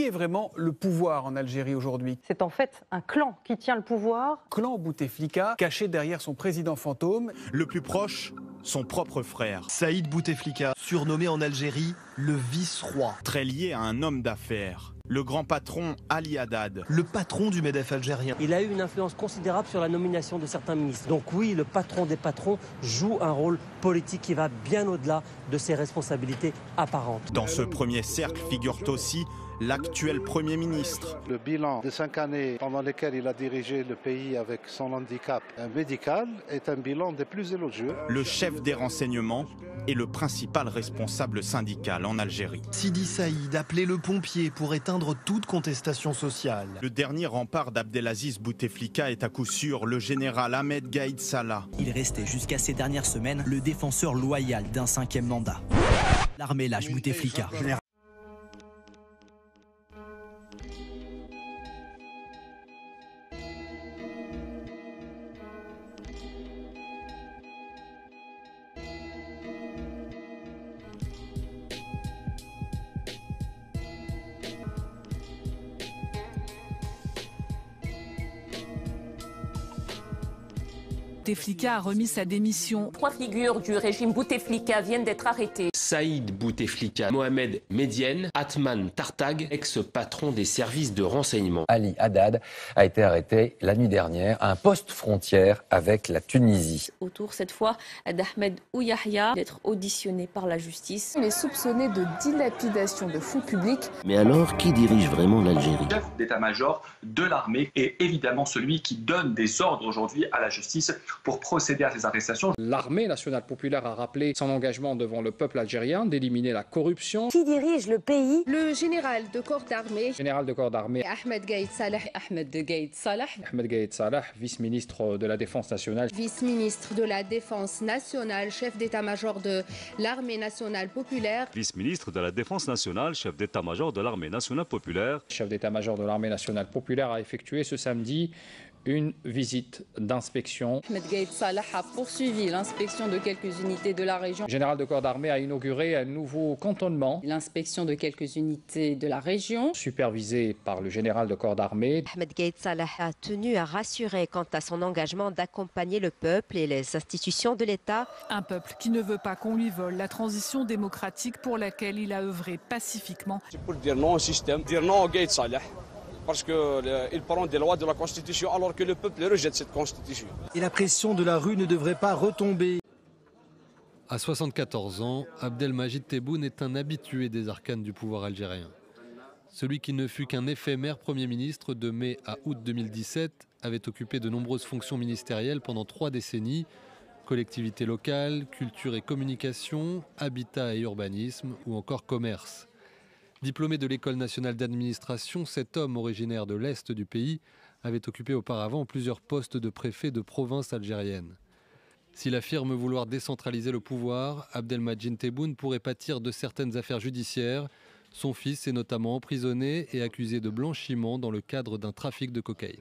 Qui est vraiment le pouvoir en Algérie aujourd'hui? C'est en fait un clan qui tient le pouvoir. Clan Bouteflika, caché derrière son président fantôme. Le plus proche, son propre frère. Saïd Bouteflika, surnommé en Algérie le vice-roi. Très lié à un homme d'affaires. Le grand patron Ali Haddad. Le patron du MEDEF algérien. Il a eu une influence considérable sur la nomination de certains ministres. Donc oui, le patron des patrons joue un rôle politique qui va bien au-delà de ses responsabilités apparentes. Dans ce premier cercle figure aussi l'actuel Premier ministre. Le bilan de 5 années pendant lesquelles il a dirigé le pays avec son handicap médical est un bilan des plus élogieux. Le chef des renseignements et le principal responsable syndical en Algérie. Sidi Saïd, appelé le pompier pour éteindre toute contestation sociale. Le dernier rempart d'Abdelaziz Bouteflika est à coup sûr le général Ahmed Gaïd Salah. Il restait jusqu'à ces dernières semaines le défenseur loyal d'un 5e mandat. L'armée lâche Bouteflika. Bouteflika a remis sa démission. 3 figures du régime Bouteflika viennent d'être arrêtées. Saïd Bouteflika, Mohamed Medienne, Atman Tartag, ex-patron des services de renseignement. Ali Haddad a été arrêté la nuit dernière à un poste frontière avec la Tunisie. Autour cette fois d'Ahmed Ouyahia d'être auditionné par la justice. Il est soupçonné de dilapidation de fonds publics. Mais alors, qui dirige vraiment l'Algérie? Le chef d'état-major de l'armée est évidemment celui qui donne des ordres aujourd'hui à la justice pour procéder à ces arrestations. L'armée nationale populaire a rappelé son engagement devant le peuple algérien d'éliminer la corruption. Qui dirige le pays? Le général de corps d'armée. Général de corps d'armée. Ahmed Gaïd Salah. Ahmed Gaïd Salah. Ahmed Gaïd Salah, vice-ministre de la Défense nationale. Vice-ministre de la Défense nationale, chef d'état-major de l'armée nationale populaire. Vice-ministre de la Défense nationale, chef d'état-major de l'armée nationale populaire. Chef d'état-major de l'armée nationale populaire a effectué ce samedi une visite d'inspection. Ahmed Gaïd Salah a poursuivi l'inspection de quelques unités de la région. Le général de corps d'armée a inauguré un nouveau cantonnement. L'inspection de quelques unités de la région. Supervisé par le général de corps d'armée. Ahmed Gaïd Salah a tenu à rassurer quant à son engagement d'accompagner le peuple et les institutions de l'État. Un peuple qui ne veut pas qu'on lui vole la transition démocratique pour laquelle il a œuvré pacifiquement. C'est pour dire non au système, dire non au Gaïd Salah. Parce qu'il prend des lois de la Constitution alors que le peuple rejette cette Constitution. Et la pression de la rue ne devrait pas retomber. À 74 ans, Abdelmajid Tebboune est un habitué des arcanes du pouvoir algérien. Celui qui ne fut qu'un éphémère Premier ministre de mai à août 2017 avait occupé de nombreuses fonctions ministérielles pendant 3 décennies, collectivités locales, culture et communication, habitat et urbanisme ou encore commerce. Diplômé de l'École nationale d'administration, cet homme originaire de l'Est du pays avait occupé auparavant plusieurs postes de préfet de province algérienne. S'il affirme vouloir décentraliser le pouvoir, Abdelmajid Tebboune pourrait pâtir de certaines affaires judiciaires. Son fils est notamment emprisonné et accusé de blanchiment dans le cadre d'un trafic de cocaïne.